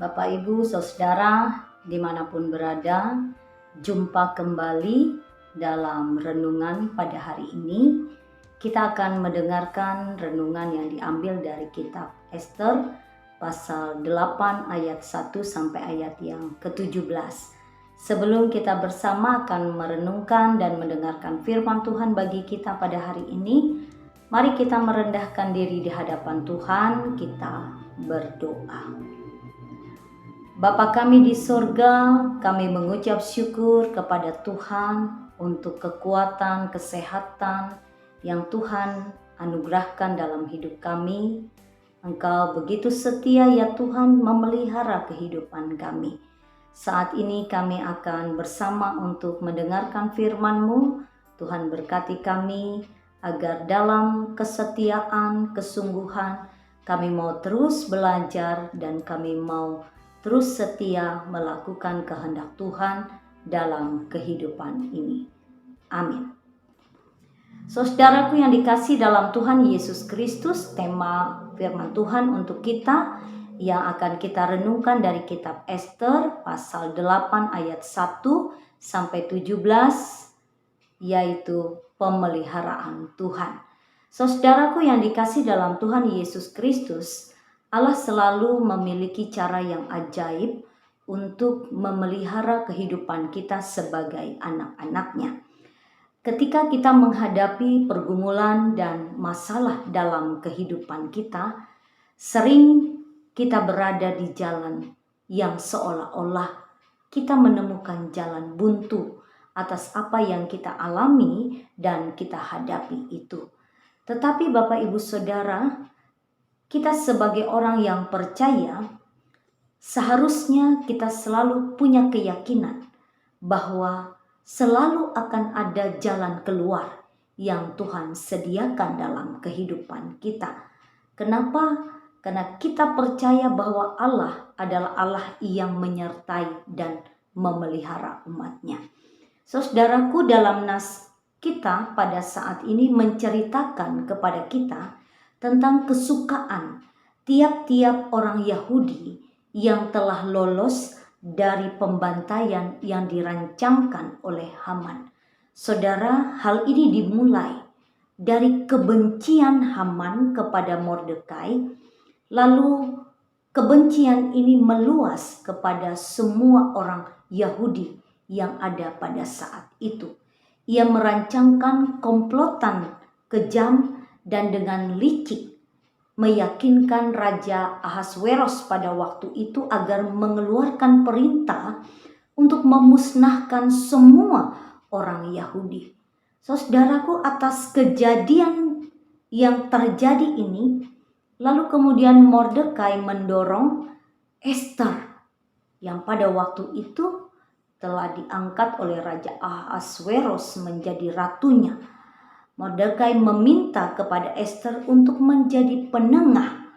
Bapak, Ibu, Saudara, dimanapun berada, jumpa kembali dalam renungan pada hari ini. Kita akan mendengarkan renungan yang diambil dari kitab Ester pasal 8 ayat 1 sampai ayat yang ke-17. Sebelum kita bersama akan merenungkan dan mendengarkan firman Tuhan bagi kita pada hari ini, mari kita merendahkan diri di hadapan Tuhan, kita berdoa. Bapa kami di sorga, kami mengucap syukur kepada Tuhan untuk kekuatan, kesehatan yang Tuhan anugerahkan dalam hidup kami. Engkau begitu setia ya Tuhan memelihara kehidupan kami. Saat ini kami akan bersama untuk mendengarkan firman-Mu. Tuhan berkati kami agar dalam kesetiaan, kesungguhan kami mau terus belajar dan kami mau terus setia melakukan kehendak Tuhan dalam kehidupan ini. Amin. Saudaraku yang dikasih dalam Tuhan Yesus Kristus, tema firman Tuhan untuk kita yang akan kita renungkan dari kitab Ester pasal 8 ayat 1 sampai 17, yaitu pemeliharaan Tuhan. Saudaraku yang dikasih dalam Tuhan Yesus Kristus, Allah selalu memiliki cara yang ajaib untuk memelihara kehidupan kita sebagai anak-anaknya. Ketika kita menghadapi pergumulan dan masalah dalam kehidupan kita, sering kita berada di jalan yang seolah-olah kita menemukan jalan buntu atas apa yang kita alami dan kita hadapi itu. Tetapi Bapak Ibu Saudara, kita sebagai orang yang percaya, seharusnya kita selalu punya keyakinan bahwa selalu akan ada jalan keluar yang Tuhan sediakan dalam kehidupan kita. Kenapa? Karena kita percaya bahwa Allah adalah Allah yang menyertai dan memelihara umat-Nya. Saudaraku, dalam nas kita pada saat ini menceritakan kepada kita tentang kesukaan tiap-tiap orang Yahudi yang telah lolos dari pembantaian yang dirancangkan oleh Haman. Saudara, hal ini dimulai dari kebencian Haman kepada Mordekai, lalu kebencian ini meluas kepada semua orang Yahudi yang ada pada saat itu. Ia merancangkan komplotan kejam dan dengan licik meyakinkan Raja Ahasweros pada waktu itu agar mengeluarkan perintah untuk memusnahkan semua orang Yahudi. Saudaraku, atas kejadian yang terjadi ini, lalu kemudian Mordekai mendorong Ester yang pada waktu itu telah diangkat oleh Raja Ahasweros menjadi ratunya. Mordekai meminta kepada Ester untuk menjadi penengah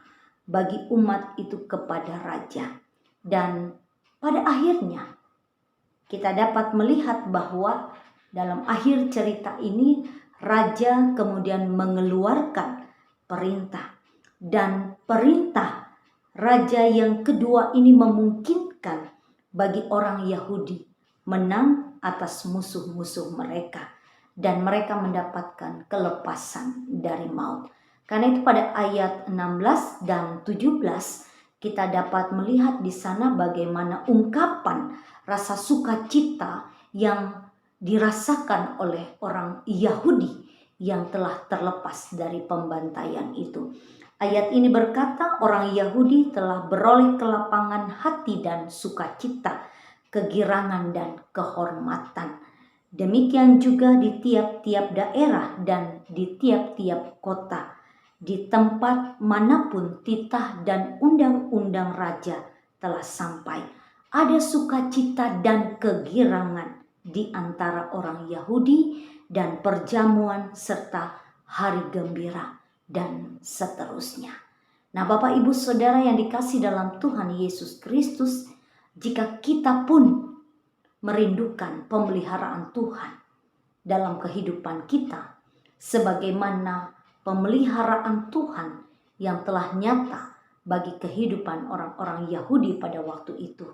bagi umat itu kepada raja. Dan pada akhirnya kita dapat melihat bahwa dalam akhir cerita ini raja kemudian mengeluarkan perintah. Dan perintah raja yang kedua ini memungkinkan bagi orang Yahudi menang atas musuh-musuh mereka. Dan mereka mendapatkan kelepasan dari maut. Karena itu pada ayat 16 dan 17 kita dapat melihat di sana bagaimana ungkapan rasa sukacita yang dirasakan oleh orang Yahudi yang telah terlepas dari pembantaian itu. Ayat ini berkata, orang Yahudi telah beroleh kelapangan hati dan sukacita, kegirangan dan kehormatan. Demikian juga di tiap-tiap daerah dan di tiap-tiap kota, di tempat manapun titah dan undang-undang raja telah sampai. Ada sukacita dan kegirangan di antara orang Yahudi dan perjamuan serta hari gembira dan seterusnya. Nah, Bapak Ibu Saudara yang dikasih dalam Tuhan Yesus Kristus, jika kita pun merindukan pemeliharaan Tuhan dalam kehidupan kita, sebagaimana pemeliharaan Tuhan yang telah nyata bagi kehidupan orang-orang Yahudi pada waktu itu.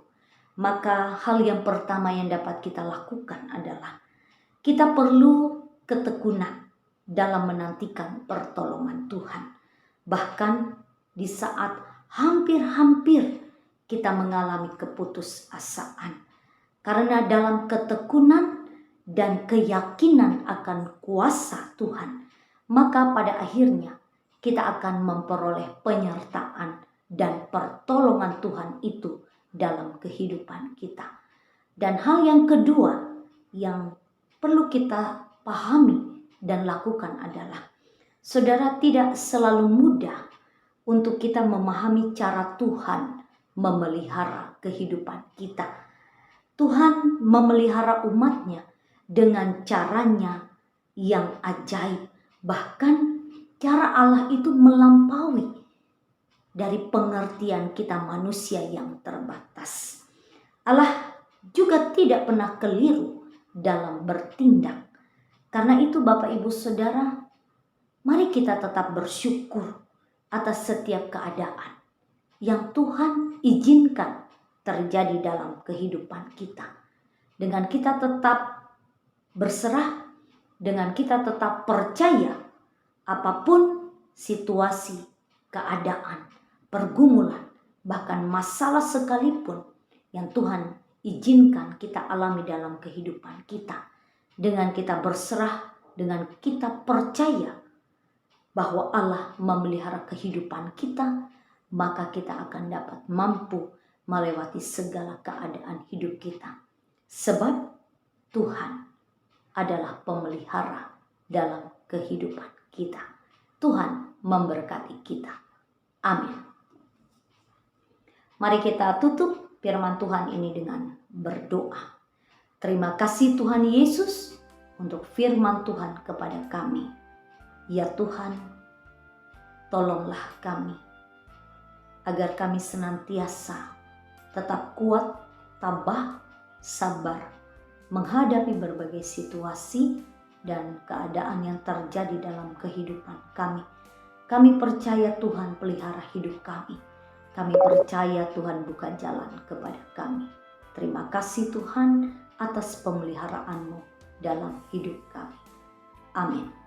Maka hal yang pertama yang dapat kita lakukan adalah kita perlu ketekunan dalam menantikan pertolongan Tuhan. Bahkan di saat hampir-hampir kita mengalami keputusasaan. Karena dalam ketekunan dan keyakinan akan kuasa Tuhan, maka pada akhirnya kita akan memperoleh penyertaan dan pertolongan Tuhan itu dalam kehidupan kita. Dan hal yang kedua yang perlu kita pahami dan lakukan adalah, saudara, tidak selalu mudah untuk kita memahami cara Tuhan memelihara kehidupan kita. Tuhan memelihara umatnya dengan caranya yang ajaib. Bahkan cara Allah itu melampaui dari pengertian kita manusia yang terbatas. Allah juga tidak pernah keliru dalam bertindak. Karena itu Bapak Ibu Saudara, mari kita tetap bersyukur atas setiap keadaan yang Tuhan izinkan terjadi dalam kehidupan kita. Dengan kita tetap berserah, dengan kita tetap percaya, apapun situasi, keadaan, pergumulan, bahkan masalah sekalipun yang Tuhan izinkan kita alami dalam kehidupan kita, dengan kita berserah, dengan kita percaya bahwa Allah memelihara kehidupan kita, maka kita akan dapat mampu melewati segala keadaan hidup kita. Sebab Tuhan adalah pemelihara dalam kehidupan kita. Tuhan memberkati kita. Amin. Mari kita tutup firman Tuhan ini dengan berdoa. Terima kasih Tuhan Yesus untuk firman Tuhan kepada kami. Ya Tuhan, tolonglah kami agar kami senantiasa tetap kuat, tabah, sabar menghadapi berbagai situasi dan keadaan yang terjadi dalam kehidupan kami. Kami percaya Tuhan pelihara hidup kami. Kami percaya Tuhan buka jalan kepada kami. Terima kasih Tuhan atas pemeliharaanmu dalam hidup kami. Amin.